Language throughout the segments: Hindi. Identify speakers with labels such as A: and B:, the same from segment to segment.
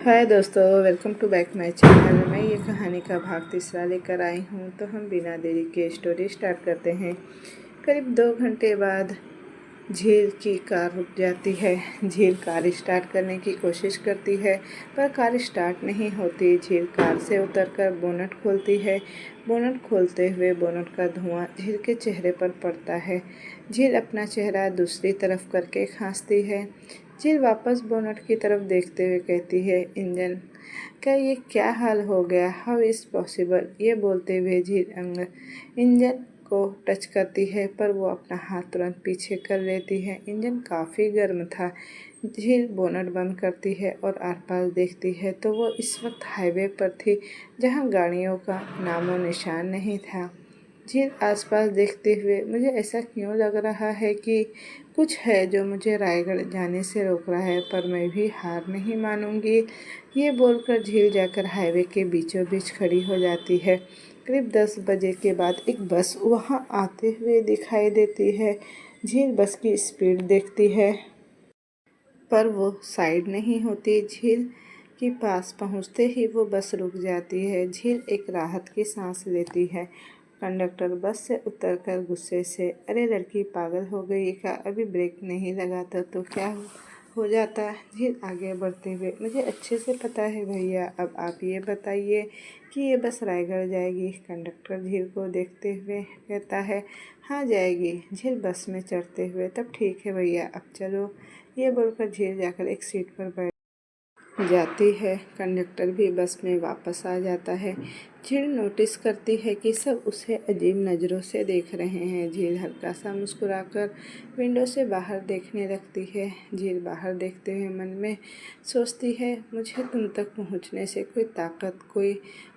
A: हाय दोस्तों, welcome to back my channel. मैं ये कहानी का भाग तीसरा लेकर आई हूँ। तो हम बिना देरी के स्टोरी स्टार्ट करते हैं। करीब 2 घंटे बाद झील की कार रुक जाती है। झील कार स्टार्ट करने की कोशिश करती है पर कार स्टार्ट नहीं होती। झील कार से उतरकर बोनट खोलती है। बोनट खोलते हुए बोनट का धुआं झील के चेहरे पर पड़ता है। झील अपना चेहरा दूसरी तरफ करके खांसती है। झील वापस बोनट की तरफ देखते हुए कहती है, इंजन का ये क्या हाल हो गया? How is possible? ये बोलते हुए झील इंजन को टच करती है पर वो अपना हाथ तुरंत पीछे कर लेती है। इंजन काफ़ी गर्म था। झील बोनट बंद करती है और आसपास देखती है तो वो इस वक्त हाईवे पर थी जहाँ गाड़ियों का नामो निशान नहीं था। झील आसपास देखते हुए, मुझे ऐसा क्यों लग रहा है कि कुछ है जो मुझे रायगढ़ जाने से रोक रहा है, पर मैं भी हार नहीं मानूंगी। ये बोलकर झील जाकर हाईवे के बीचों बीच खड़ी हो जाती है। करीब 10 बजे के बाद एक बस वहाँ आते हुए दिखाई देती है। झील बस की स्पीड देखती है पर वो साइड नहीं होती। झील के पास पहुँचते ही वो बस रुक जाती है। झील एक राहत की सांस लेती है। कंडक्टर बस से उतरकर गुस्से से, अरे लड़की पागल हो गई क्या? अभी ब्रेक नहीं लगाता तो क्या हो जाता? झील आगे बढ़ते हुए, मुझे अच्छे से पता है भैया, अब आप ये बताइए कि ये बस रायगढ़ जाएगी? कंडक्टर झील को देखते हुए कहता है, हाँ जाएगी। झील बस में चढ़ते हुए, तब ठीक है भैया, अब चलो। ये बोलकर झील जाकर एक सीट पर बैठ जाती है। कंडक्टर भी बस में वापस आ जाता है। झील नोटिस करती है कि सब उसे अजीब नज़रों से देख रहे हैं। झील हल्का सा मुस्कुराकर विंडो से बाहर देखने लगती है। झील बाहर देखते हुए मन में सोचती है, मुझे तुम तक पहुंचने से कोई ताकत, कोई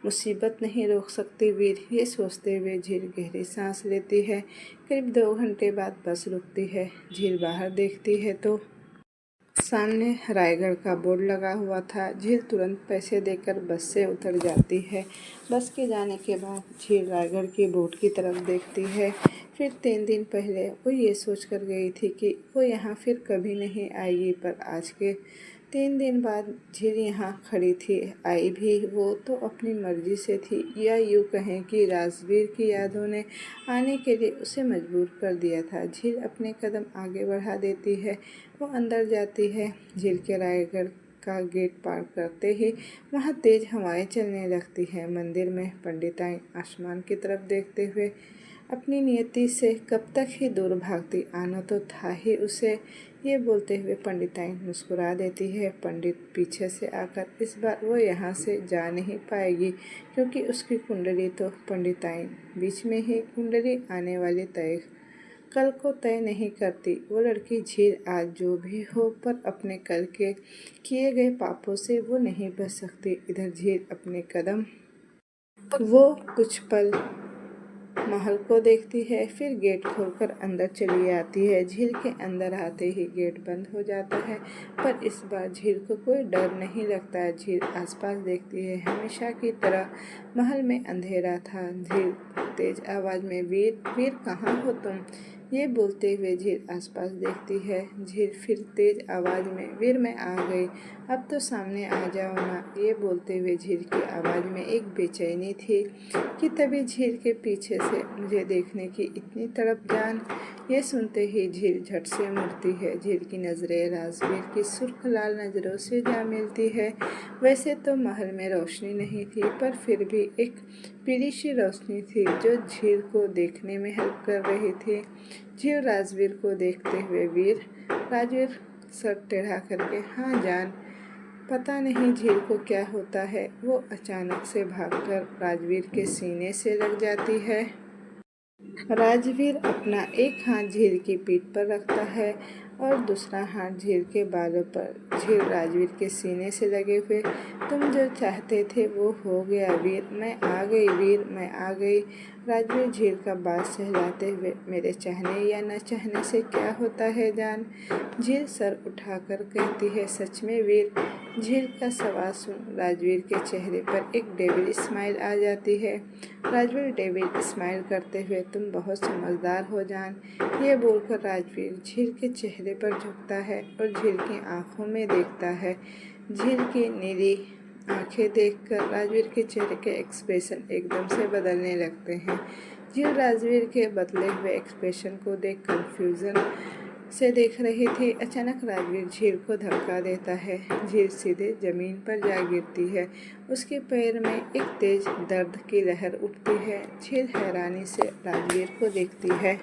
A: मुसीबत नहीं रोक सकती वीर। ये सोचते हुए झील गहरी सांस लेती है। करीब 2 घंटे बाद बस रुकती है। झील बाहर देखती है तो सामने रायगढ़ का बोर्ड लगा हुआ था। झील तुरंत पैसे देकर बस से उतर जाती है। बस के जाने के बाद झील रायगढ़ के बोर्ड की तरफ देखती है। फिर 3 दिन पहले वो ये सोचकर गई थी कि वो यहाँ फिर कभी नहीं आएगी, पर आज के 3 दिन बाद झील यहाँ खड़ी थी। आई भी वो तो अपनी मर्जी से थी, या यूँ कहें कि राजवीर की यादों ने आने के लिए उसे मजबूर कर दिया था। झील अपने कदम आगे बढ़ा देती है। वो अंदर जाती है। झील के रायगढ़ का गेट पार करते ही वहाँ तेज हवाएं चलने लगती है। मंदिर में पंडिताई आसमान की तरफ देखते हुए अपनी नियति से कब तक ही दूर भागती, आना तो था ही उसे। ये बोलते हुए पंडिताई मुस्कुरा देती है। पंडित पीछे से आकर, इस बार वो यहाँ से जा नहीं पाएगी क्योंकि उसकी कुंडली तो पंडिताई बीच में ही कुंडली आने वाली तय कल को तय नहीं करती। वो लड़की झील आज जो भी हो, पर अपने कल के किए गए पापों से वो नहीं बच सकती। इधर झील अपने कदम वो कुछ पल महल को देखती है, फिर गेट खोलकर अंदर चली आती है। झील के अंदर आते ही गेट बंद हो जाता है, पर इस बार झील को कोई डर नहीं लगता है। झील आसपास देखती है। हमेशा की तरह महल में अंधेरा था। झील तेज आवाज़ में, वीर वीर कहाँ हो तुम? ये बोलते हुए झील आसपास देखती है। झील फिर तेज आवाज़ में, वीर मैं आ गई, अब तो सामने आ जाओ ना। ये बोलते हुए झील की आवाज़ में एक बेचैनी थी कि तभी झील के पीछे से मुझे देखने की इतनी तड़प जान। ये सुनते ही झील झट से मुड़ती है। झील की नज़रें राजवीर की सुर्ख लाल नज़रों से जा मिलती है। वैसे तो महल में रोशनी नहीं थी, पर फिर भी एक पीली सी रोशनी थी जो झील को देखने में हेल्प कर रही थी। झील राजवीर को देखते हुए, वीर? राजवीर सर टेढ़ा करके, हाँ जान। पता नहीं झील को क्या होता है, वो अचानक से भागकर राजवीर के सीने से लग जाती है। राजवीर अपना एक हाथ झील की पीठ पर रखता है और दूसरा हाथ झील के बालों पर। झील राजवीर के सीने से लगे हुए, तुम जो चाहते थे वो हो गया वीर, मैं आ गई वीर, मैं आ गई। राजवीर झील का बाल सहलाते हुए, मेरे चाहने या न चाहने से क्या होता है जान? झील सर उठाकर कहती है, सच में वीर? झील का सवाल सुन राजवीर के चेहरे पर एक डेविल स्माइल आ जाती है। राजवीर डेविल स्माइल करते हुए, तुम बहुत समझदार हो जान। ये बोलकर राजवीर झील के चेहरे पर झुकता है और झील की आंखों में देखता है। झील की नीली आंखें देखकर राजवीर के चेहरे के एक्सप्रेशन एकदम से बदलने लगते हैं। झील राजवीर के बदले हुए एक्सप्रेशन को देख कंफ्यूजन से देख रही थी। अचानक राजवीर झील को धक्का देता है। झील सीधे जमीन पर जा गिरती है। उसके पैर में एक तेज दर्द की लहर उठती है। झील हैरानी से राजवीर को देखती है।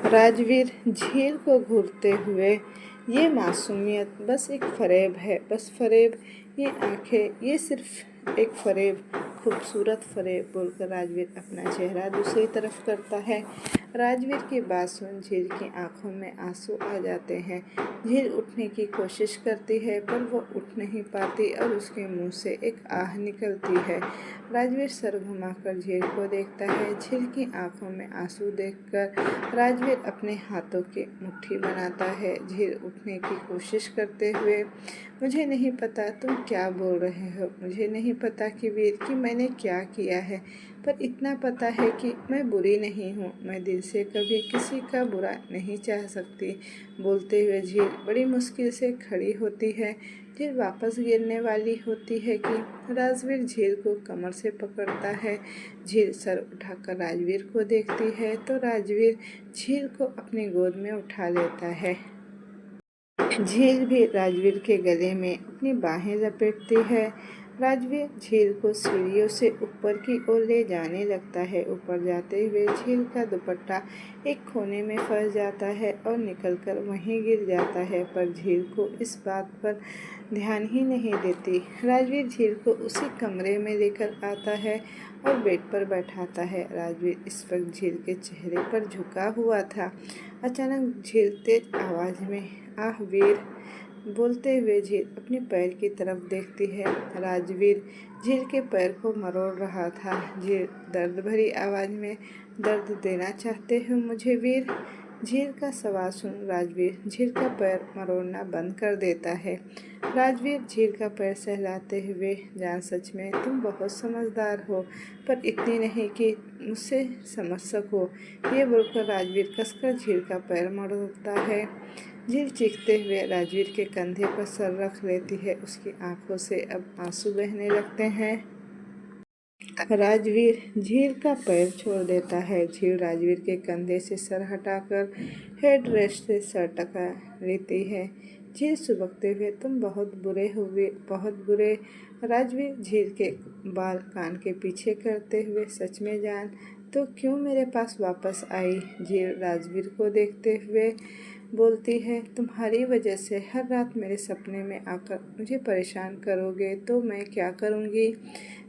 A: राजवीर झील को घूरते हुए, ये मासूमियत बस एक फरेब है, बस फरेब। ये आंखें, ये सिर्फ एक फरेब, खूबसूरत फरेब बोलकर राजवीर अपना चेहरा दूसरी तरफ करता है। राजवीर की बात सुन झील की आंखों में आंसू आ जाते हैं। झील उठने की कोशिश करती है पर वो उठ नहीं पाती और उसके मुंह से एक आह निकलती है। राजवीर सर घुमाकर झील को देखता है। झील की आंखों में आंसू देखकर राजवीर अपने हाथों की मुट्ठी बनाता है। झील उठने की कोशिश करते हुए, मुझे नहीं पता तुम क्या बोल रहे हो, मुझे नहीं पता कि वीर कि मैंने क्या किया है, पर इतना पता है कि मैं बुरी नहीं हूँ। मैं दिल से कभी किसी का बुरा नहीं चाह सकती। बोलते हुए झील बड़ी मुश्किल से खड़ी होती है। झील वापस गिरने वाली होती है कि राजवीर झील को कमर से पकड़ता है। झील सर उठाकर राजवीर को देखती है तो राजवीर झील को अपनी गोद में उठा लेता है। झील भी राजवीर के गले में अपनी बाहें लपेटती है। राजवीर झील को सीढ़ियों से ऊपर की ओर ले जाने लगता है। ऊपर जाते हुए झील का दुपट्टा एक कोने में फंस जाता है और निकलकर वहीं गिर जाता है, पर झील को इस बात पर ध्यान ही नहीं देती। राजवीर झील को उसी कमरे में लेकर आता है और बेड पर बैठाता है। राजवीर इस वक्त झील के चेहरे पर झुका हुआ था। अचानक झील तेज आवाज़ में, आह वीर, बोलते हुए झील अपने पैर की तरफ देखती है। राजवीर झील के पैर को मरोड़ रहा था। झील दर्द भरी आवाज़ में, दर्द देना चाहते हो मुझे वीर? झील का सवाल सुन राजवीर झील का पैर मरोड़ना बंद कर देता है। राजवीर झील का पैर सहलाते हुए, जान सच में तुम बहुत समझदार हो, पर इतनी नहीं कि मुझसे समझ सको। ये बोलकर राजवीर कसकर झील का पैर मरोड़ता है। झील चीखते हुए राजवीर के कंधे पर सर रख लेती है। उसकी आंखों से अब आंसू बहने लगते हैं। राजवीर झील का पैर छोड़ देता है। झील राजवीर के कंधे से सर हटाकर हेड रेस्ट से सर टका लेती है। झील सुबकते हुए, तुम बहुत बुरे हुए, बहुत बुरे। राजवीर झील के बाल कान के पीछे करते हुए, सच में जान तो क्यों मेरे पास वापस आई? झील राजवीर को देखते हुए बोलती है, तुम्हारी वजह से हर रात मेरे सपने में आकर मुझे परेशान करोगे तो मैं क्या करूँगी?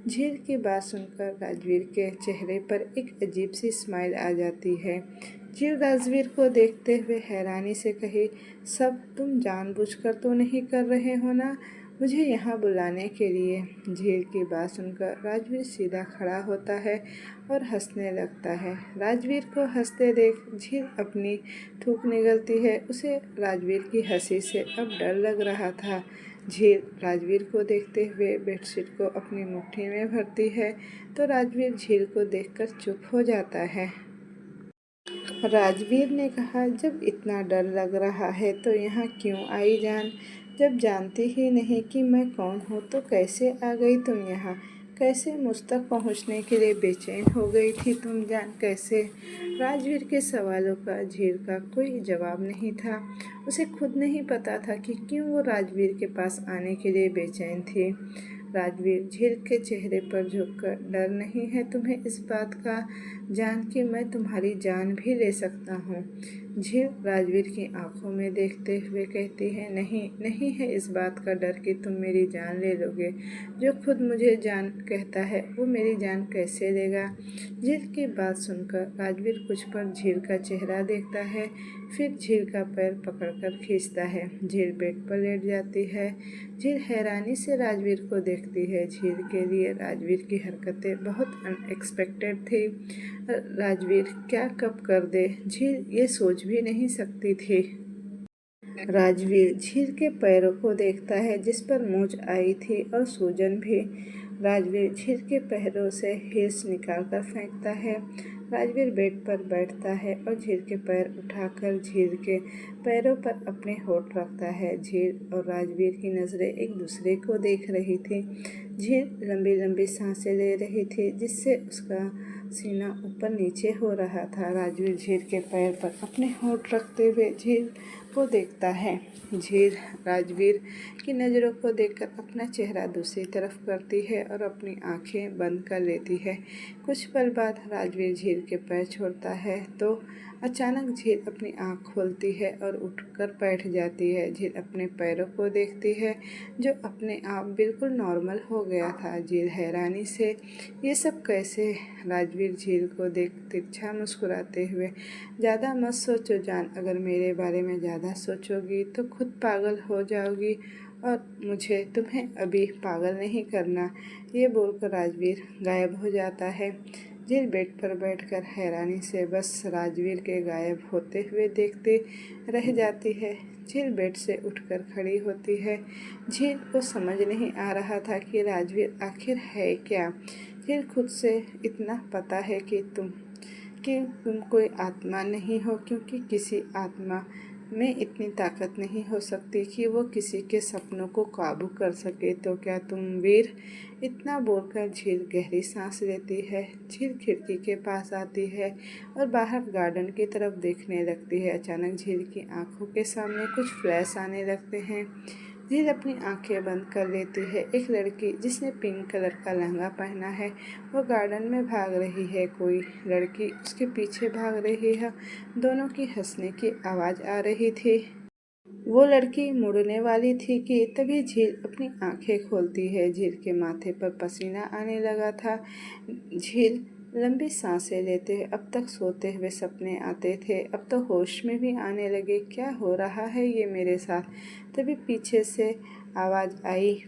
A: झील की बात सुनकर राजवीर के चेहरे पर एक अजीब सी स्माइल आ जाती है। झील राजवीर को देखते हुए हैरानी से कही, सब तुम जानबूझकर तो नहीं कर रहे हो ना मुझे यहाँ बुलाने के लिए? झील की बात सुनकर राजवीर सीधा खड़ा होता है और हंसने लगता है। राजवीर को हंसते देख झील अपनी थूक निगलती है। उसे राजवीर की हंसी से अब डर लग रहा था। झील राजवीर को देखते हुए बेडशीट को अपनी मुट्ठी में भरती है तो राजवीर झील को देखकर चुप हो जाता है। राजवीर ने कहा, जब इतना डर लग रहा है तो यहाँ क्यों आई जान? जब जानती ही नहीं कि मैं कौन हूँ तो कैसे आ गई तुम यहाँ? कैसे मुझ तक पहुँचने के लिए बेचैन हो गई थी तुम जान, कैसे? राजवीर के सवालों का झील का कोई जवाब नहीं था। उसे खुद नहीं पता था कि क्यों वो राजवीर के पास आने के लिए बेचैन थी। राजवीर झील के चेहरे पर झुककर, डर नहीं है तुम्हें इस बात का जान कि मैं तुम्हारी जान भी ले सकता हूँ? झील राजवीर की आंखों में देखते हुए कहती है, नहीं, नहीं है इस बात का डर कि तुम मेरी जान ले लोगे। जो खुद मुझे जान कहता है वो मेरी जान कैसे लेगा? झील की बात सुनकर राजवीर कुछ पर झील का चेहरा देखता है, फिर झील का पैर पकड़कर खींचता है। झील बेड पर लेट जाती है। झील हैरानी से राजवीर को देखती है। झील के लिए राजवीर की हरकतें बहुत अनएक्सपेक्टेड थी। राजवीर क्या कब कर दे, झील ये सोच भी नहीं सकती थी। राजवीर झील के पैरों को देखता है जिस पर मूंछ आई थी और सूजन भी। राजवीर झील के पैरों से हील्स निकालकर फेंकता है। राजवीर बेड पर बैठता है और झील के पैर उठाकर झील के पैरों पर अपने होठ रखता है। झील और राजवीर की नज़रें एक दूसरे को देख रही थी। झील लंबी लंबी सांसें ले रही थी, जिससे उसका सीना ऊपर नीचे हो रहा था। राजवीर झील के पैर पर अपने होठ रखते हुए झील को देखता है। झील राजवीर की नज़रों को देखकर अपना चेहरा दूसरी तरफ करती है और अपनी आंखें बंद कर लेती है। कुछ पल बाद राजवीर झील के पैर छोड़ता है तो अचानक झील अपनी आँख खोलती है और उठकर बैठ जाती है। झील अपने पैरों को देखती है जो अपने आप बिल्कुल नॉर्मल हो गया था। झील हैरानी से ये सब कैसे? राजवीर झील को देख तिरछा मुस्कुराते हुए, ज़्यादा मत सोचो जान, अगर मेरे बारे में ज़्यादा सोचोगी तो खुद पागल हो जाओगी और मुझे तुम्हें अभी पागल नहीं करना। ये बोलकर राजवीर गायब हो जाता है। झील बेड पर बैठकर हैरानी से बस राजवीर के गायब होते हुए देखते रह जाती है। झील बेड से उठकर खड़ी होती है। झील को समझ नहीं आ रहा था कि राजवीर आखिर है क्या। झील खुद से इतना पता है कि तुम कोई आत्मा नहीं हो, क्योंकि किसी आत्मा में इतनी ताकत नहीं हो सकती कि वो किसी के सपनों को काबू कर सके। तो क्या तुम वीर? इतना बोलकर झील गहरी सांस लेती है। झील खिड़की के पास आती है और बाहर गार्डन की तरफ देखने लगती है। अचानक झील की आंखों के सामने कुछ फ्लैश आने लगते हैं। झील अपनी आंखें बंद कर लेती है। एक लड़की जिसने पिंक कलर का लहंगा पहना है वो गार्डन में भाग रही है। कोई लड़की उसके पीछे भाग रही है। दोनों की हंसने की आवाज़ आ रही थी। वो लड़की मुड़ने वाली थी कि तभी झील अपनी आंखें खोलती है। झील के माथे पर पसीना आने लगा था। झील लंबी सांसें लेते हुए, अब तक सोते हुए सपने आते थे, अब तो होश में भी आने लगे। क्या हो रहा है ये मेरे साथ? तभी पीछे से आवाज़ आई,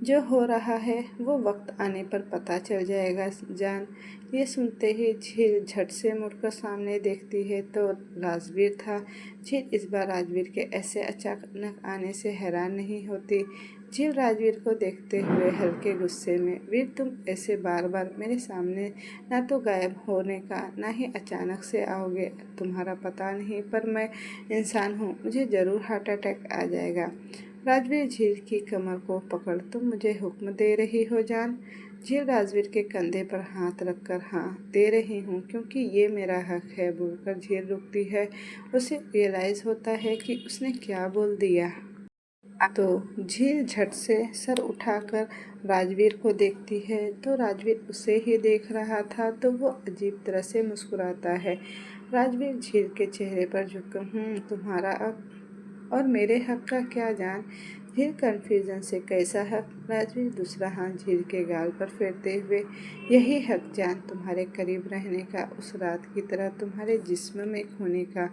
A: जो हो रहा है वो वक्त आने पर पता चल जाएगा जान। ये सुनते ही झील झट से मुड़कर सामने देखती है तो राजवीर था। झील इस बार राजवीर के ऐसे अचानक आने से हैरान नहीं होती। झील राजवीर को देखते हुए हल्के गुस्से में, वीर तुम ऐसे बार बार मेरे सामने ना तो गायब होने का ना ही अचानक से आओगे। तुम्हारा पता नहीं, पर मैं इंसान हूँ, मुझे ज़रूर हार्ट अटैक आ जाएगा। राजवीर झील की कमर को पकड़, तुम मुझे हुक्म दे रही हो जान? झील राजवीर के कंधे पर हाथ रखकर, हाँ दे रही हूँ, क्योंकि ये मेरा हक है बोलकर झील रुकती है। उसे रियलाइज़ होता है कि उसने क्या बोल दिया। तो झील झट से सर उठाकर राजवीर को देखती है तो राजवीर उसे ही देख रहा था तो वो अजीब तरह से मुस्कुराता है। राजवीर झील के चेहरे पर झुककर, तुम्हारा और मेरे हक का क्या जान? झील कन्फ्यूजन से, कैसा हक? राजवीर दूसरा हाथ झील के गाल पर फेरते हुए, यही हक जान, तुम्हारे करीब रहने का, उस रात की तरह तुम्हारे जिस्म में खोने का।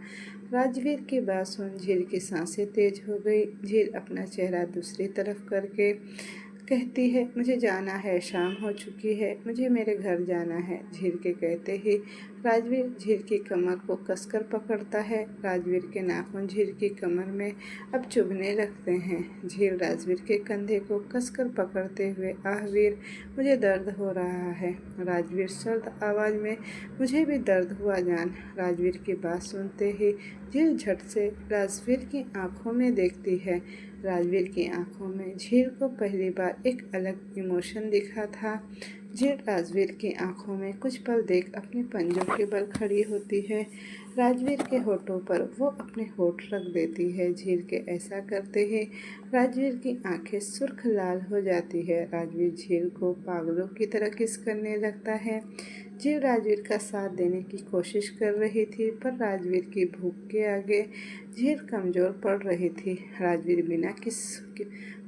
A: राजवीर की बात सुन झील की सांसें तेज हो गई। झील अपना चेहरा दूसरी तरफ करके कहती है, मुझे जाना है, शाम हो चुकी है, मुझे मेरे घर जाना है। झील के कहते ही राजवीर झील की कमर को कसकर पकड़ता है। राजवीर के नाखून झील की कमर में अब चुभने लगते हैं। झील राजवीर के कंधे को कसकर पकड़ते हुए, आह वीर, मुझे दर्द हो रहा है। राजवीर सर्द आवाज़ में, मुझे भी दर्द हुआ जान। राजवीर की बात सुनते ही झील झट से राजवीर की आंखों में देखती है। राजवीर की आंखों में झील को पहली बार एक अलग इमोशन दिखा था। झील राजवीर की आंखों में कुछ पल देख अपने पंजों के बल खड़ी होती है। राजवीर के होठों पर वो अपने होठ रख देती है। झील के ऐसा करते ही राजवीर की आंखें सुर्ख लाल हो जाती है। राजवीर झील को पागलों की तरह किस करने लगता है। झील राजवीर का साथ देने की कोशिश कर रही थी, पर राजवीर की भूख के आगे झील कमज़ोर पड़ रही थी। राजवीर बिना किस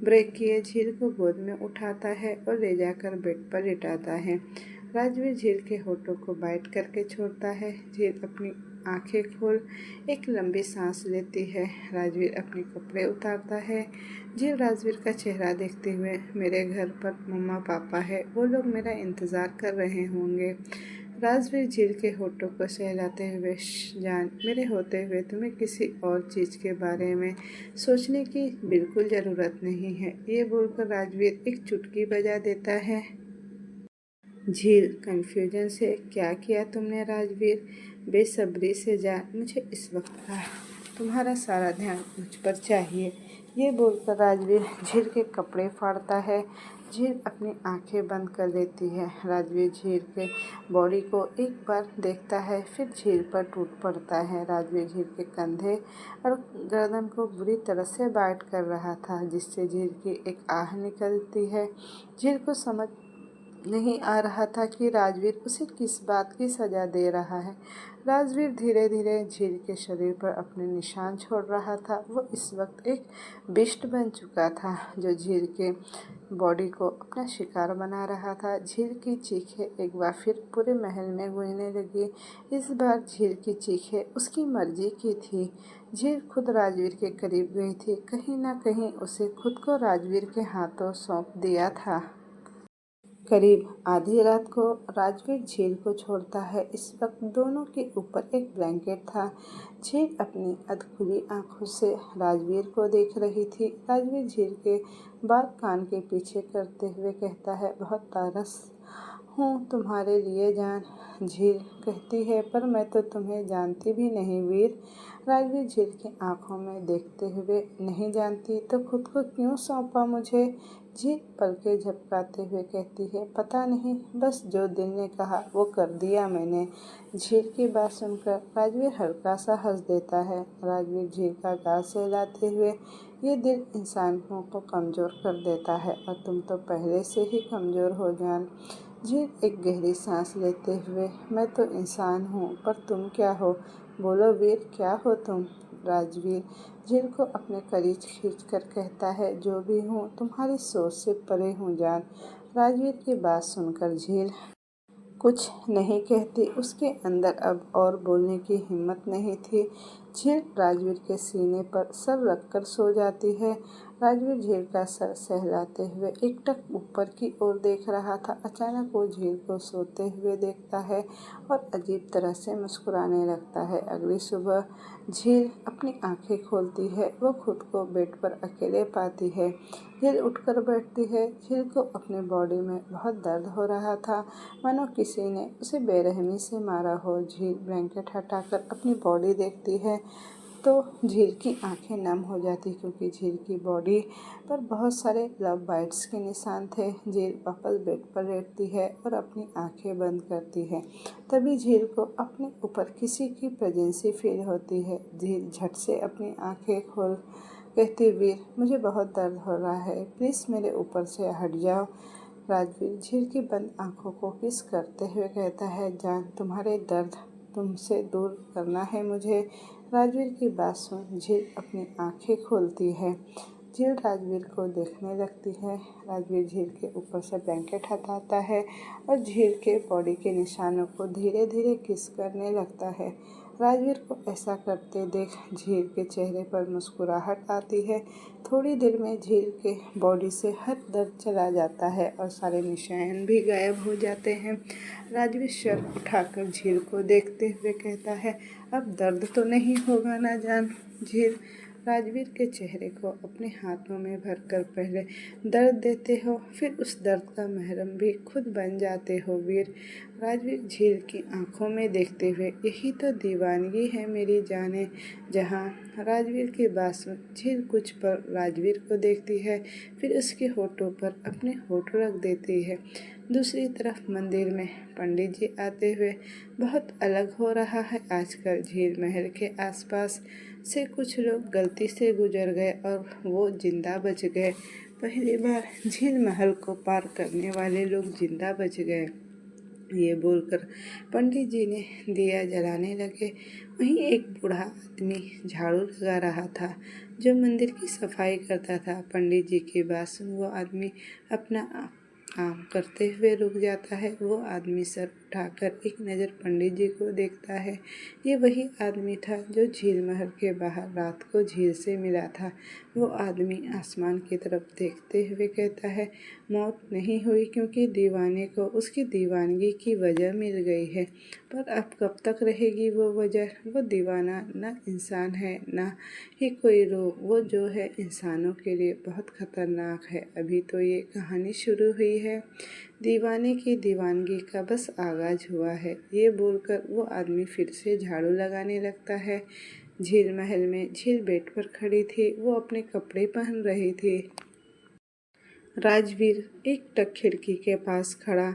A: ब्रेक किए झील को गोद में उठाता है और ले जाकर बेड पर लिटाता है। राजवीर झील के होठों को बाइट करके छोड़ता है। झील अपनी आंखें खोल एक लंबी सांस लेती है। राजवीर अपने कपड़े उतारता है। झील राजवीर का चेहरा देखते हुए, मेरे घर पर मम्मा पापा है, वो लोग मेरा इंतज़ार कर रहे होंगे। राजवीर झील के होठों को सहलाते हुए, जान, मेरे होते हुए तुम्हें किसी और चीज़ के बारे में सोचने की बिल्कुल ज़रूरत नहीं है। ये बोलकर राजवीर एक चुटकी बजा देता है। झील कन्फ्यूजन से, क्या किया तुमने राजवीर? बेसब्री से जा, मुझे इस वक्त का तुम्हारा सारा ध्यान मुझ पर चाहिए। ये बोलकर राजवीर झील के कपड़े फाड़ता है। झील अपनी आंखें बंद कर लेती है। राजवीर झील के बॉडी को एक बार देखता है, फिर झील पर टूट पड़ता है। राजवीर झील के कंधे और गर्दन को बुरी तरह से बाइट कर रहा था, जिससे झील की एक आह निकलती है। झील को समझ नहीं आ रहा था कि राजवीर उसे किस बात की सज़ा दे रहा है। राजवीर धीरे धीरे झील के शरीर पर अपने निशान छोड़ रहा था। वो इस वक्त एक बिस्ट बन चुका था, जो झील के बॉडी को अपना शिकार बना रहा था। झील की चीखें एक बार फिर पूरे महल में गूंजने लगी। इस बार झील की चीखें उसकी मर्जी की थी। झील खुद राजवीर के करीब गई थी। कहीं ना कहीं उसे खुद को राजवीर के हाथों सौंप दिया था। करीब आधी रात को राजवीर झील को छोड़ता है। इस वक्त दोनों के ऊपर एक ब्लैंकेट था। झील अपनी अधखुली आंखों से राजवीर को देख रही थी। राजवीर झील के बाल कान के पीछे करते हुए कहता है, बहुत तरस हूँ तुम्हारे लिए जान। झील कहती है, पर मैं तो तुम्हें जानती भी नहीं वीर। राजवीर झील की आंखों में देखते हुए, नहीं जानती तो खुद को क्यों सौंपा मुझे? झील पलकें झपकाते हुए कहती है, पता नहीं, बस जो दिल ने कहा वो कर दिया मैंने। झील की बात सुनकर राजवीर हल्का सा हंस देता है। राजवीर झील का गाल सहलाते हुए, ये दिल इंसानों को कमज़ोर कर देता है और तुम तो पहले से ही कमज़ोर हो जान। झील एक गहरी सांस लेते हुए, मैं तो इंसान हूँ, पर तुम क्या हो? बोलो वीर, क्या हो तुम? राजवीर झील को अपने करीब खींचकर कहता है, जो भी हूँ तुम्हारी सोच से परे हूँ जान। राजवीर की बात सुनकर झील कुछ नहीं कहती। उसके अंदर अब और बोलने की हिम्मत नहीं थी। झील राजवीर के सीने पर सर रखकर सो जाती है। राजवीर झील का सर सहलाते हुए एकटक ऊपर की ओर देख रहा था। अचानक वो झील को सोते हुए देखता है और अजीब तरह से मुस्कुराने लगता है। अगली सुबह झील अपनी आंखें खोलती है। वो खुद को बेड पर अकेले पाती है। झील उठकर बैठती है। झील को अपने बॉडी में बहुत दर्द हो रहा था, मानो किसी ने उसे बेरहमी से मारा हो। झील ब्लैंकेट हटाकर अपनी बॉडी देखती है तो झील की आंखें नम हो जाती, क्योंकि झील की बॉडी पर बहुत सारे लव बाइट्स के निशान थे। झील वापस बेड पर लेटती है और अपनी आंखें बंद करती है। तभी झील को अपने ऊपर किसी की प्रेजेंसी फील होती है। झील झट से अपनी आंखें खोल कहती, वीर, मुझे बहुत दर्द हो रहा है, प्लीज़ मेरे ऊपर से हट जाओ। राजवीर झील की बंद आंखों को किस करते हुए कहता है, जान, तुम्हारे दर्द तुमसे दूर करना है मुझे। राजवीर की बात सुन झील अपनी आंखें खोलती है। झील राजवीर को देखने लगती है। राजवीर झील के ऊपर से ब्लैंकेट हटाता है और झील के बॉडी के निशानों को धीरे धीरे किस करने लगता है। राजवीर को ऐसा करते देख झील के चेहरे पर मुस्कुराहट आती है। थोड़ी देर में झील के बॉडी से हर दर्द चला जाता है और सारे निशान भी गायब हो जाते हैं। राजवीर सर उठाकर झील को देखते हुए कहता है, अब दर्द तो नहीं होगा ना जान? झील राजवीर के चेहरे को अपने हाथों में भरकर पहले दर्द देते हो, फिर उस दर्द का महरम भी खुद बन जाते हो वीर। राजवीर झील की आंखों में देखते हुए, यही तो दीवानगी है मेरी जाने जहाँ। राजवीर की बात सुन झील कुछ पर राजवीर को देखती है, फिर उसके होठों पर अपने होठ रख देती है। दूसरी तरफ मंदिर में पंडित जी आते हुए, बहुत अलग हो रहा है आजकल। झील महल के आसपास से कुछ लोग गलती से गुजर गए और वो जिंदा बच गए। पहली बार झील महल को पार करने वाले लोग जिंदा बच गए। ये बोलकर पंडित जी ने दिया जलाने लगे। वहीं एक बूढ़ा आदमी झाड़ू लगा रहा था, जो मंदिर की सफाई करता था। पंडित जी की बात सुन वो आदमी अपना काम करते हुए रुक जाता है। वो आदमी सर उठाकर एक नज़र पंडित जी को देखता है। ये वही आदमी था जो झील महल के बाहर रात को झील से मिला था। वो आदमी आसमान की तरफ देखते हुए कहता है, मौत नहीं हुई, क्योंकि दीवाने को उसकी दीवानगी की वजह मिल गई है। पर अब कब तक रहेगी वो वजह? वो दीवाना ना इंसान है, ना ही कोई रोग। वो जो है इंसानों के लिए बहुत खतरनाक है। अभी तो ये कहानी शुरू हुई है। दीवाने की दीवानगी का बस आगाज हुआ है। ये बोलकर वो आदमी फिर से झाड़ू लगाने लगता है। झील महल में झील बेड पर खड़ी थी। वो अपने कपड़े पहन रही थी। राजवीर एकटक खिड़की के पास खड़ा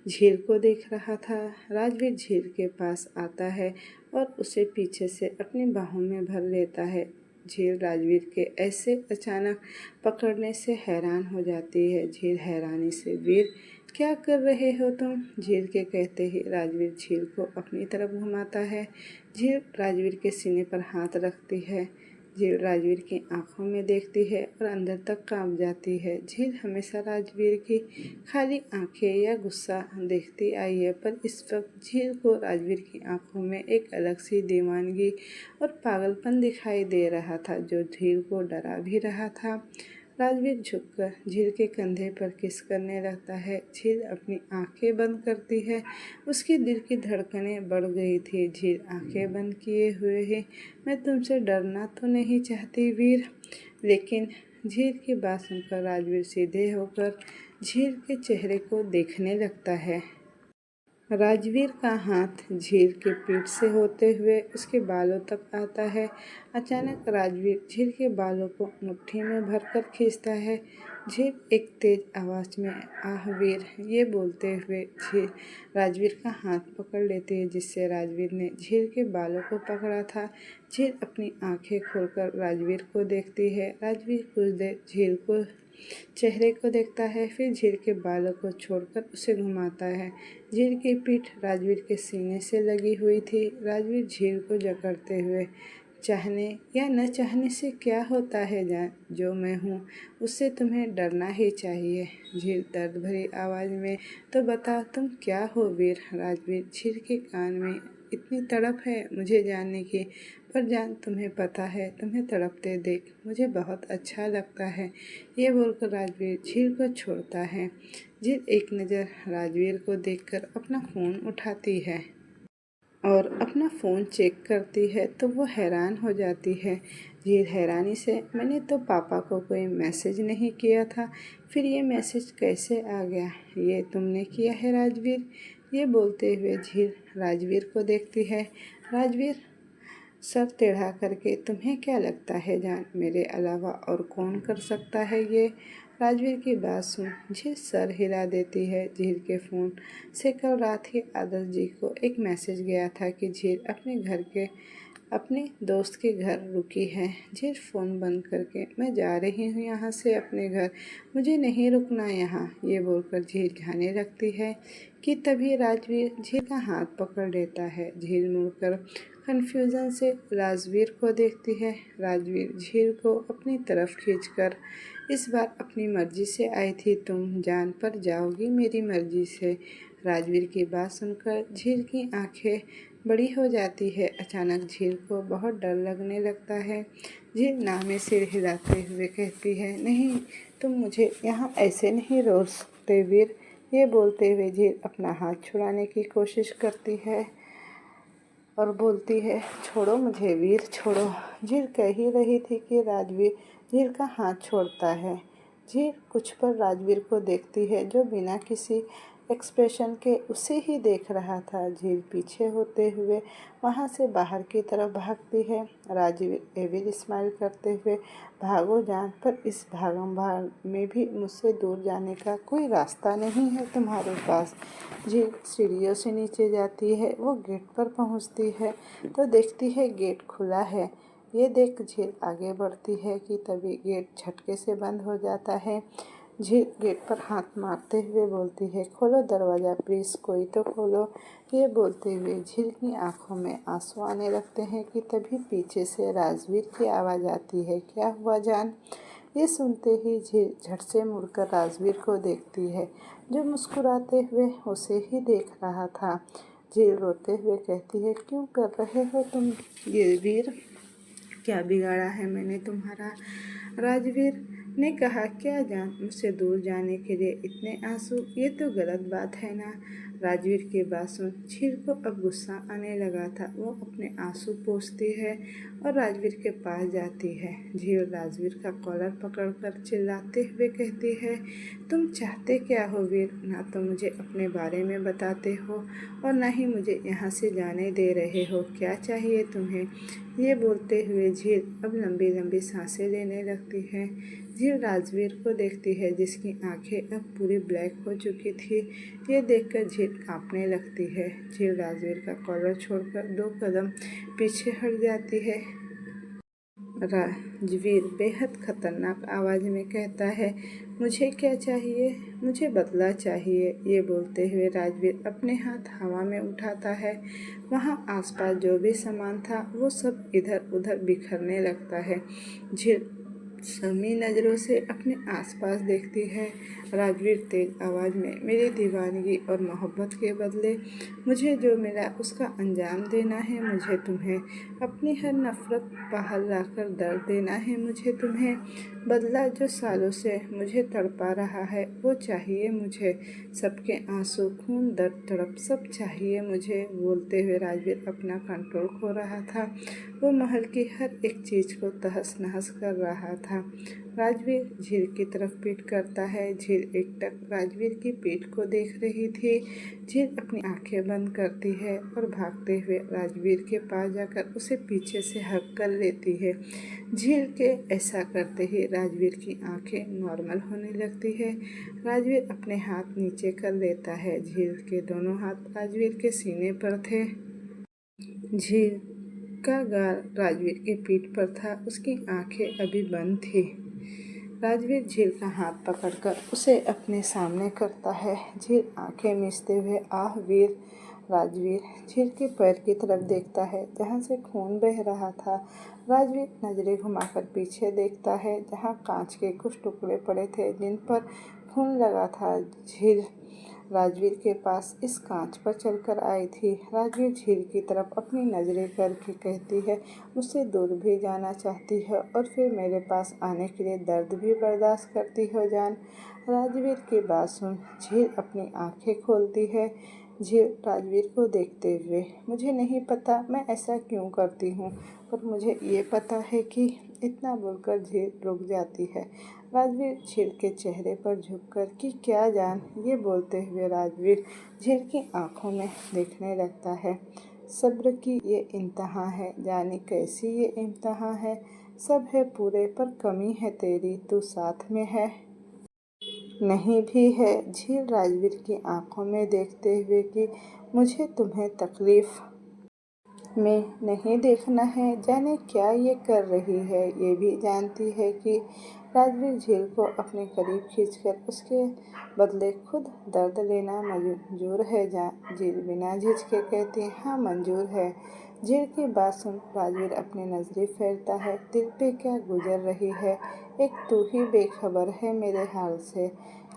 A: झील को देख रहा था। राजवीर झील के पास आता है और उसे पीछे से अपनी बाहों में भर लेता है। झील राजवीर के ऐसे अचानक पकड़ने से हैरान हो जाती है। झील हैरानी से, वीर क्या कर रहे हो तुम? झील के कहते ही राजवीर झील को अपनी तरफ घुमाता है। झील राजवीर के सीने पर हाथ रखती है। झील राजवीर की आंखों में देखती है और अंदर तक कांप जाती है। झील हमेशा राजवीर की खाली आंखें या गुस्सा देखती आई है, पर इस वक्त झील को राजवीर की आंखों में एक अलग सी दीवानगी और पागलपन दिखाई दे रहा था, जो झील को डरा भी रहा था। राजवीर झुककर झील के कंधे पर किस करने लगता है। झील अपनी आंखें बंद करती है। उसकी दिल की धड़कनें बढ़ गई थी। झील आंखें बंद किए हुए है, मैं तुमसे डरना तो नहीं चाहती वीर। लेकिन झील की बात सुनकर राजवीर सीधे होकर झील के चेहरे को देखने लगता है। राजवीर का हाथ झील की पीठ से होते हुए उसके बालों तक आता है। अचानक राजवीर झील के बालों को मुट्ठी में भरकर खींचता है। झील एक तेज आवाज़ में आह वीर, ये बोलते हुए झील राजवीर का हाथ पकड़ लेती है, जिससे राजवीर ने झील के बालों को पकड़ा था। झील अपनी आंखें खोलकर राजवीर को देखती है। राजवीर कुछ देर झील को चेहरे को देखता है, फिर झील के बालों को छोड़कर उसे घुमाता है। झील की पीठ राजवीर के सीने से लगी हुई थी। राजवीर झील को जकड़ते हुए, चाहने या न चाहने से क्या होता है जान, जो मैं हूँ उससे तुम्हें डरना ही चाहिए। झील दर्द भरी आवाज़ में, तो बता तुम क्या हो वीर। राजवीर झील के कान में, इतनी तड़प है मुझे जानने की, पर जान तुम्हें पता है तुम्हें तड़पते देख मुझे बहुत अच्छा लगता है। ये बोलकर राजवीर झील को छोड़ता है। झील एक नज़र राजवीर को देखकर अपना फ़ोन उठाती है और अपना फ़ोन चेक करती है तो वो हैरान हो जाती है। झील हैरानी से, मैंने तो पापा को कोई मैसेज नहीं किया था, फिर ये मैसेज कैसे आ गया? ये तुमने किया है राजवीर? ये बोलते हुए झील राजवीर को देखती है। राजवीर सर टेढ़ा करके, तुम्हें क्या लगता है जान, मेरे अलावा और कौन कर सकता है ये? राजवीर की बात सुन झील सर हिला देती है। झील के फ़ोन से कल रात ही आदर्श जी को एक मैसेज गया था कि झील अपने दोस्त के घर रुकी है। झील फ़ोन बंद करके, मैं जा रही हूँ यहाँ से अपने घर, मुझे नहीं रुकना यहाँ। ये बोलकर झील जाने लगती है कि तभी राजवीर झील का हाथ पकड़ लेता है। झील मुड़कर कन्फ्यूज़न से राजवीर को देखती है। राजवीर झील को अपनी तरफ खींचकर, इस बार अपनी मर्जी से आई थी तुम, जान पर जाओगी मेरी मर्जी से। राजवीर की बात सुनकर झील की आंखें बड़ी हो जाती है। अचानक झील को बहुत डर लगने लगता है। झील नाव में सिर हिलाते हुए कहती है, नहीं, तुम मुझे यहाँ ऐसे नहीं रोक सकते वीर। ये बोलते हुए झील अपना हाथ छुड़ाने की कोशिश करती है और बोलती है, छोड़ो मुझे वीर, छोड़ो। झील कह ही रही थी कि राजवीर झील का हाथ छोड़ता है। झील कुछ पर राजवीर को देखती है, जो बिना किसी एक्सप्रेशन के उसे ही देख रहा था। झील पीछे होते हुए वहाँ से बाहर की तरफ भागती है। राजवीर एविल स्माइल करते हुए, भागो जान, पर इस भागम भाग में भी मुझसे दूर जाने का कोई रास्ता नहीं है तुम्हारे पास। झील सीढ़ियों से नीचे जाती है। वो गेट पर पहुँचती है तो देखती है गेट खुला है। ये देख झील आगे बढ़ती है कि तभी गेट झटके से बंद हो जाता है। झील गेट पर हाथ मारते हुए बोलती है, खोलो दरवाज़ा प्लीज़, कोई तो खोलो। ये बोलते हुए झील की आंखों में आंसू आने लगते हैं कि तभी पीछे से राजवीर की आवाज़ आती है, क्या हुआ जान? ये सुनते ही झील झट से मुड़कर राजवीर को देखती है, जो मुस्कुराते हुए उसे ही देख रहा था। झील रोते हुए कहती है, क्यों कर रहे हो तुम ये वीर? क्या बिगाड़ा है मैंने तुम्हारा? राजवीर ने कहा, क्या जान, मुझसे दूर जाने के लिए इतने आंसू? ये तो गलत बात है ना। राजवीर की बात सुन झील को अब गुस्सा आने लगा था। वो अपने आंसू पोंछती है और राजवीर के पास जाती है। झील राजवीर का कॉलर पकड़कर चिल्लाते हुए कहती है, तुम चाहते क्या हो वीर? ना तो मुझे अपने बारे में बताते हो और ना ही मुझे यहाँ से जाने दे रहे हो। क्या चाहिए तुम्हें? ये बोलते हुए झील अब लंबी लंबी सांसें लेने लगती है। झील राजवीर को देखती है जिसकी आंखें अब पूरी ब्लैक हो चुकी थी। ये देखकर झील कांपने लगती है। झील राजवीर का कॉलर छोड़कर 2 कदम पीछे हट जाती है। राजवीर बेहद खतरनाक आवाज़ में कहता है, मुझे क्या चाहिए? मुझे बदला चाहिए। ये बोलते हुए राजवीर अपने हाथ हवा में उठाता है। वहाँ आसपास जो भी सामान था वो सब इधर उधर बिखरने लगता है। झील शर्मी नज़रों से अपने आसपास देखती है। राजवीर तेज आवाज़ में, मेरी दीवानगी और मोहब्बत के बदले मुझे जो मिला उसका अंजाम देना है मुझे तुम्हें। अपनी हर नफ़रत बाहर लाकर दर्द देना है मुझे तुम्हें। बदला जो सालों से मुझे तड़पा रहा है वो चाहिए मुझे। सबके आंसू, खून, दर्द, तड़प सब चाहिए मुझे। बोलते हुए राजवीर अपना कंट्रोल खो रहा था। वो महल की हर एक चीज़ को तहस नहस कर रहा था। राजवीर झील की तरफ पीठ करता है। झील एकटक राजवीर की पीठ को देख रही थी। झील अपनी आंखें बंद करती है और भागते हुए राजवीर के पास जाकर उसे पीछे से हग कर लेती है। झील के ऐसा करते ही राजवीर की आंखें नॉर्मल होने लगती है। राजवीर अपने हाथ नीचे कर लेता है। झील के दोनों हाथ राजवीर के सीने पर थे। झील का गाल राजवीर की पीठ पर था। उसकी आंखें अभी बंद थी। राजवीर झील का हाथ पकड़कर उसे अपने सामने करता है। झील आंखें मीचते हुए, आह वीर। राजवीर झील के पैर की तरफ देखता है जहाँ से खून बह रहा था। राजवीर नजरें घुमाकर पीछे देखता है जहाँ कांच के कुछ टुकड़े पड़े थे जिन पर खून लगा था। झील राजवीर के पास इस कांच पर चलकर आई थी। राजवीर झील की तरफ अपनी नज़रें करके कहती है, मुझसे दूर भी जाना चाहती है और फिर मेरे पास आने के लिए दर्द भी बर्दाश्त करती हो जान। राजवीर की बात सुन झील अपनी आंखें खोलती है। झील राजवीर को देखते हुए, मुझे नहीं पता मैं ऐसा क्यों करती हूँ, पर मुझे ये पता है कि इतना बोलकर झील रुक जाती है। राजवीर झील के चेहरे पर झुककर कि क्या जान, ये बोलते हुए राजवीर झील की आंखों में देखने लगता है। सब्र की ये इम्तहां है, जाने कैसी ये इम्तहां है। सब है पूरे पर कमी है तेरी, तू साथ में है नहीं भी है। झील राजवीर की आंखों में देखते हुए कि मुझे तुम्हें तकलीफ में नहीं देखना है। जाने क्या ये कर रही है। ये भी जानती है कि राजवीर झील को अपने करीब खींचकर उसके बदले खुद दर्द लेना मंजूर है। झील बिना झिझके कहती, हाँ मंजूर है। झील की बात सुन राजवीर अपनी नजरें फेरता है। दिल पे क्या गुजर रही है, एक तू ही बेखबर है मेरे हाल से।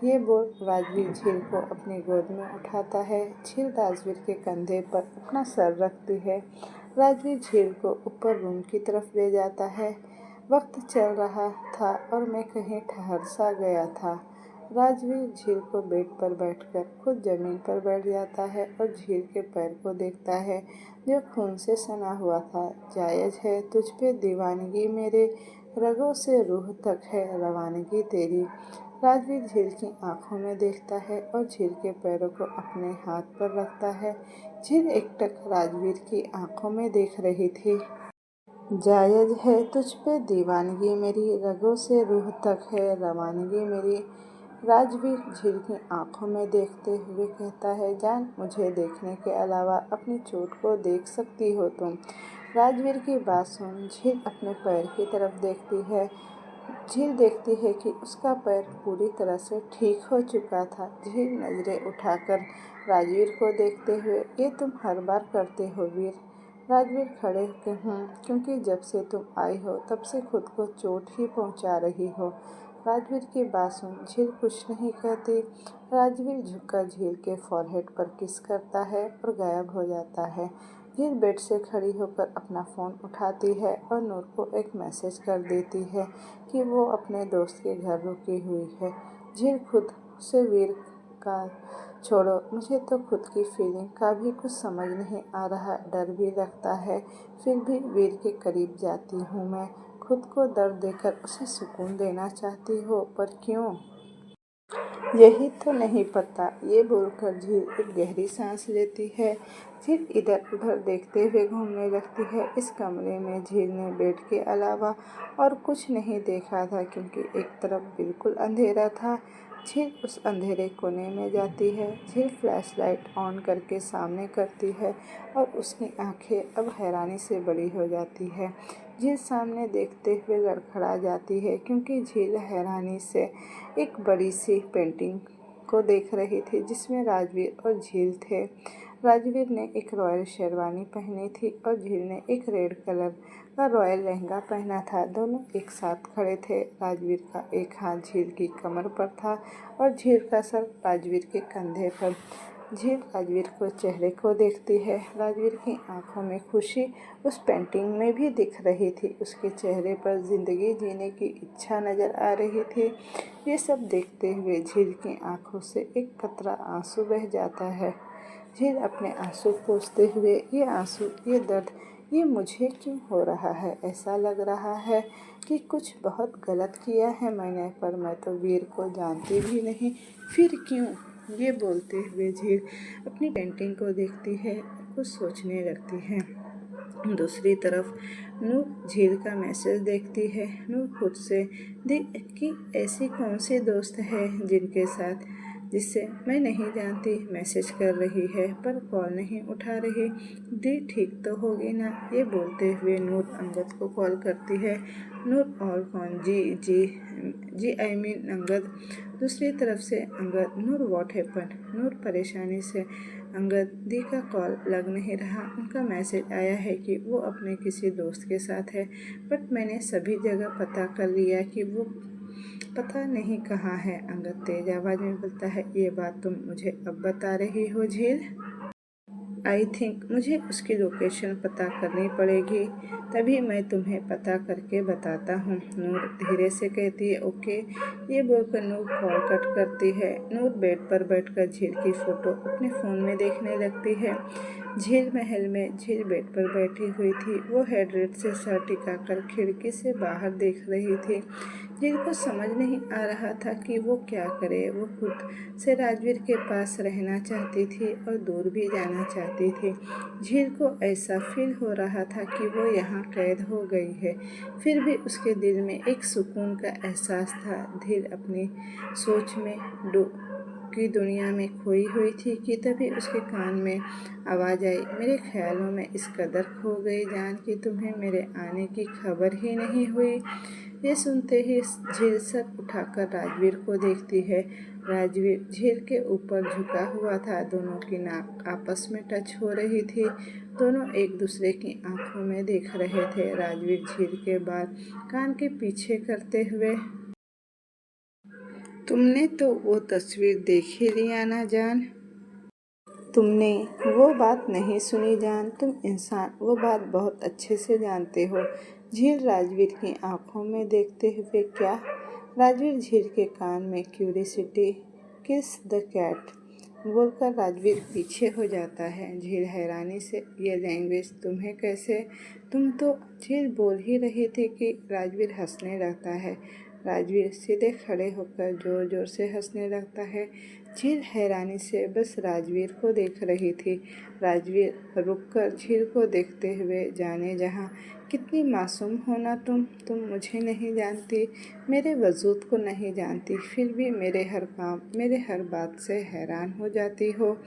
A: ये बोल राजवीर झील को अपनी गोद में उठाता है। झील राजवीर के कंधे पर अपना सर रखती है। राजवीर झील को ऊपर रूम की तरफ ले जाता है। वक्त चल रहा था और मैं कहीं ठहर सा गया था। राजवीर झील को बेड पर बैठकर खुद जमीन पर बैठ जाता है और झील के पैर को देखता है जो खून से सना हुआ था। जायज़ है तुझ पे दीवानगी मेरे, रगों से रूह तक है रवानगी तेरी। राजवीर झील की आंखों में देखता है और झील के पैरों को अपने हाथ पर रखता है। झील एकटक राजवीर की आंखों में देख रही थी। जायज़ है तुझ पे दीवानगी मेरी, रगों से रूह तक है रवानगी मेरी। राजवीर झील की आंखों में देखते हुए कहता है, जान, मुझे देखने के अलावा अपनी चोट को देख सकती हो तुम। राजवीर की बात सुन झील अपने पैर की तरफ देखती है। झील देखती है कि उसका पैर पूरी तरह से ठीक हो चुका था। झील नजरें उठाकर राजवीर को देखते हुए, ये तुम हर बार करते हो वीर। राजवीर खड़े हूँ क्योंकि जब से तुम आई हो तब से खुद को चोट ही पहुँचा रही हो। राजवीर की बात सुन झील कुछ नहीं कहती। राजवीर झुककर झील के फॉरहेड पर किस करता है और गायब हो जाता है। झील बेड से खड़ी होकर अपना फ़ोन उठाती है और नूर को एक मैसेज कर देती है कि वो अपने दोस्त के घर रुकी हुई है। झील खुद से वीर का छोड़ो, मुझे तो खुद की फीलिंग का भी कुछ समझ नहीं आ रहा, डर भी लगता है, फिर भी वीर के करीब जाती हूँ मैं। खुद को दर्द देकर उसे सुकून देना चाहती हो, पर क्यों? यही तो नहीं पता, ये बोलकर झील एक गहरी सांस लेती है। झील इधर उधर देखते हुए घूमने लगती है। इस कमरे में झील ने बेड के अलावा और कुछ नहीं देखा था, क्योंकि एक तरफ बिल्कुल अंधेरा था। झील उस अंधेरे कोने में जाती है। झील फ्लैशलाइट ऑन करके सामने करती है और उसकी आंखें अब हैरानी से बड़ी हो जाती है। झील सामने देखते हुए लड़खड़ा जाती है, क्योंकि झील हैरानी से एक बड़ी सी पेंटिंग को देख रही थी जिसमें राजवीर और झील थे। राजवीर ने एक रॉयल शेरवानी पहनी थी और झील ने एक रेड कलर का रॉयल लहंगा पहना था। दोनों एक साथ खड़े थे। राजवीर का एक हाथ झील की कमर पर था और झील का सर राजवीर के कंधे पर। झील राजवीर को चेहरे को देखती है। राजवीर की आंखों में खुशी उस पेंटिंग में भी दिख रही थी। उसके चेहरे पर जिंदगी जीने की इच्छा नजर आ रही थी। ये सब देखते हुए झील की आंखों से एक कतरा आंसू बह जाता है। झील अपने आंसू पोंछते हुए, ये आंसू, ये दर्द, ये मुझे क्यों हो रहा है? ऐसा लग रहा है कि कुछ बहुत गलत किया है मैंने, पर मैं तो वीर को जानती भी नहीं, फिर क्यों? ये बोलते हुए झील अपनी पेंटिंग को देखती है, कुछ सोचने लगती है। दूसरी तरफ नूर झील का मैसेज देखती है। नूर खुद से कि ऐसी कौन सी दोस्त है जिनके साथ, जिससे मैं नहीं जानती, मैसेज कर रही है पर कॉल नहीं उठा रही। दी ठीक तो होगी ना? ये बोलते हुए नूर अंगद को कॉल करती है। नूर और कौन? जी आई मीन अंगद। दूसरी तरफ से अंगद, नूर व्हाट हैपन? नूर परेशानी से, अंगद, दी का कॉल लग नहीं रहा। उनका मैसेज आया है कि वो अपने किसी दोस्त के साथ है, बट मैंने सभी जगह पता कर लिया कि वो पता नहीं कहाँ है। अंगद तेज आवाज में बोलता है, ये बात तुम मुझे अब बता रही हो झील? आई थिंक मुझे उसकी लोकेशन पता करनी पड़ेगी, तभी मैं तुम्हें पता करके बताता हूँ, नूर धीरे से कहती है। ओके। ये बोलकर नूर कॉल कट करती है। नूर बेड पर बैठकर झील की फ़ोटो अपने फ़ोन में देखने लगती है। झील महल में झील बेड पर बैठी हुई थी। वो हेडरेस्ट से सर टिकाकर खिड़की से बाहर देख रही थी। झील को समझ नहीं आ रहा था कि वो क्या करे। वो खुद से राजवीर के पास रहना चाहती थी और दूर भी जाना चाहती थी। झील को ऐसा फील हो रहा था कि वो यहाँ कैद हो गई है, फिर भी उसके दिल में एक सुकून का एहसास था। झील अपनी सोच में की दुनिया में खोई हुई थी कि तभी उसके कान में आवाज़ आई, मेरे ख्यालों में इस कदर खो गई जान कि तुम्हें मेरे आने की खबर ही नहीं हुई। ये सुनते ही झील सर उठाकर राजवीर को देखती है। राजवीर झील के ऊपर झुका हुआ था। दोनों की नाक आपस में टच हो रही थी। दोनों एक दूसरे की आंखों में देख रहे थे। राजवीर झील के बाल कान के पीछे करते हुए, तुमने तो वो तस्वीर देख ही लिया ना जान? तुमने वो बात नहीं सुनी जान, तुम इंसान वो बात बहुत अच्छे से जानते हो। झील राजवीर की आंखों में देखते हुए, क्या? राजवीर झील के कान में क्यूरियसिटी, किस द कैट बोलकर राजवीर पीछे हो जाता है। झील हैरानी से, ये लैंग्वेज तुम्हें कैसे? तुम तो, झील बोल ही रही थी कि राजवीर हंसने लगता है। राजवीर सीधे खड़े होकर जोर जोर से हंसने लगता है। झील हैरानी से बस राजवीर को देख रही थी। राजवीर रुककर झील को देखते हुए, जाने जहाँ, कितनी मासूम हो ना तुम मुझे नहीं जानती, मेरे वजूद को नहीं जानती, फिर भी मेरे हर काम, मेरे हर बात से हैरान हो जाती हो।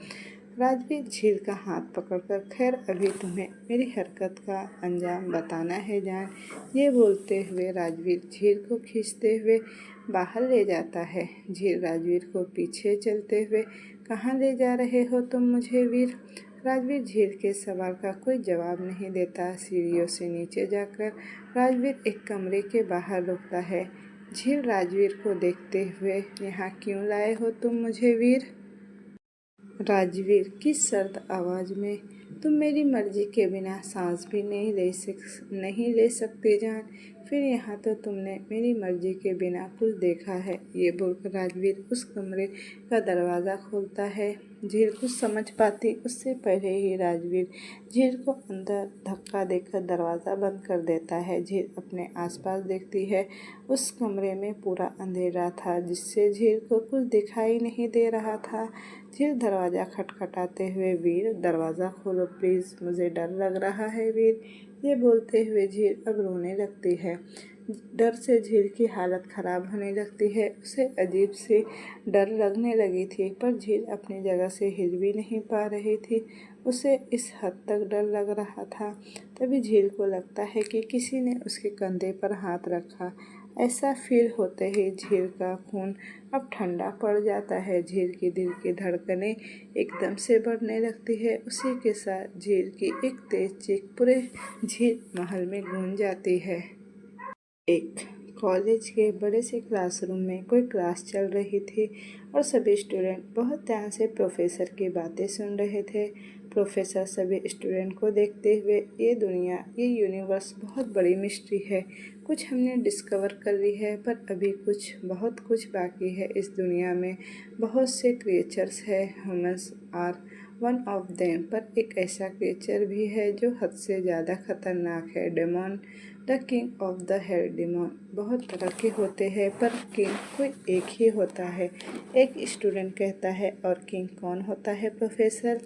A: राजवीर झील का हाथ पकड़कर, खैर अभी तुम्हें मेरी हरकत का अंजाम बताना है जान। ये बोलते हुए राजवीर झील को खींचते हुए बाहर ले जाता है। झील राजवीर को पीछे चलते हुए, कहाँ ले जा रहे हो तुम मुझे वीर? राजवीर झील के सवाल का कोई जवाब नहीं देता। सीढ़ियों से नीचे जाकर राजवीर एक कमरे के बाहर रुकता है। झील राजवीर को देखते हुए, यहाँ क्यों लाए हो तुम मुझे वीर? राजवीर की सर्द आवाज़ में, तुम मेरी मर्जी के बिना सांस भी नहीं ले सकते जान। फिर यहाँ तो तुमने मेरी मर्जी के बिना कुछ देखा है। ये बोलकर राजवीर उस कमरे का दरवाज़ा खोलता है। झील कुछ समझ पाती उससे पहले ही राजवीर झील को अंदर धक्का देकर दरवाज़ा बंद कर देता है। झील अपने आसपास देखती है। उस कमरे में पूरा अंधेरा था, जिससे झील को कुछ दिखाई नहीं दे रहा था। झील दरवाज़ा खटखटाते हुए, वीर दरवाज़ा खोलो प्लीज़, मुझे डर लग रहा है वीर। ये बोलते हुए झील अब रोने लगती है। डर से झील की हालत ख़राब होने लगती है। उसे अजीब सी डर लगने लगी थी, पर झील अपनी जगह से हिल भी नहीं पा रही थी। उसे इस हद तक डर लग रहा था। तभी झील को लगता है कि किसी ने उसके कंधे पर हाथ रखा। ऐसा फील होते ही झील का खून अब ठंडा पड़ जाता है। झील की दिल की धड़कनें एकदम से बढ़ने लगती है। उसी के साथ झील की एक तेज चीख पूरे झील महल में गूंज जाती है। एक कॉलेज के बड़े से क्लासरूम में कोई क्लास चल रही थी और सभी स्टूडेंट बहुत ध्यान से प्रोफेसर की बातें सुन रहे थे। प्रोफेसर सभी स्टूडेंट को देखते हुए, ये दुनिया, ये यूनिवर्स बहुत बड़ी मिस्ट्री है। कुछ हमने डिस्कवर कर ली है, पर अभी बहुत कुछ बाकी है। इस दुनिया में बहुत से क्रिएचर्स है, humans are one of them, पर एक ऐसा क्रिएचर भी है जो हद से ज़्यादा खतरनाक है, demon, the king of the hell demon. बहुत तरह के होते हैं, पर किंग कोई एक ही होता है, एक स्टूडेंट कहता है। और किंग कौन होता है प्रोफेसर?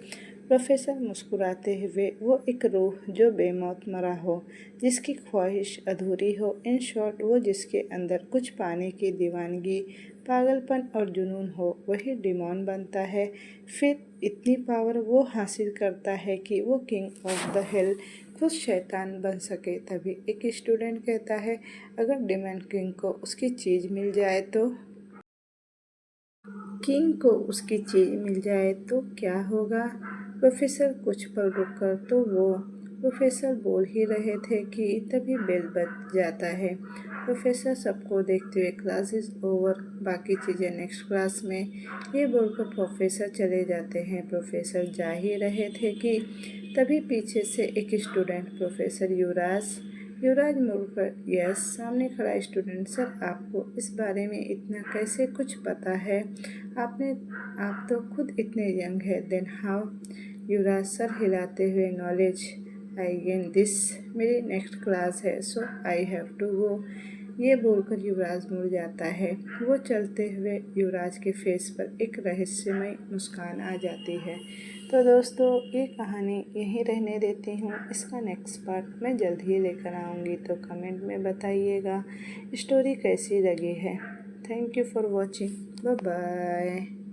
A: प्रोफेसर मुस्कुराते हुए, वो एक रूह जो बेमौत मरा हो, जिसकी ख्वाहिश अधूरी हो। इन शॉर्ट, वो जिसके अंदर कुछ पाने की दीवानगी, पागलपन और जुनून हो, वही डिमॉन बनता है। फिर इतनी पावर वो हासिल करता है कि वो किंग ऑफ द हेल खुद शैतान बन सके। तभी एक स्टूडेंट कहता है, अगर डिमन किंग को उसकी चीज़ मिल जाए तो? किंग को उसकी चीज़ मिल जाए तो क्या होगा? प्रोफेसर कुछ पल रुककर, तो वो प्रोफेसर बोल ही रहे थे कि तभी बेल बज जाता है। प्रोफेसर सबको देखते हुए, क्लास इज़ ओवर, बाकी चीज़ें नेक्स्ट क्लास में, ये बोलकर प्रोफेसर चले जाते हैं। प्रोफेसर जा ही रहे थे कि तभी पीछे से एक स्टूडेंट, प्रोफेसर युवराज मुड़कर, यस, सामने खड़ा स्टूडेंट, सर आपको इस बारे में इतना कैसे कुछ पता है? आप तो खुद इतने यंग है। Then how? युवराज सर हिलाते हुए, नॉलेज आई गेन दिस, मेरी नेक्स्ट क्लास है, सो आई हैव टू गो। ये बोलकर युवराज मुड़ जाता है। वो चलते हुए, युवराज के फेस पर एक रहस्यमय मुस्कान आ जाती है। तो दोस्तों, ये कहानी यहीं रहने देती हूँ। इसका नेक्स्ट पार्ट मैं जल्द ही लेकर आऊँगी, तो कमेंट में बताइएगा स्टोरी कैसी लगी है। Thank you for watching. Bye bye.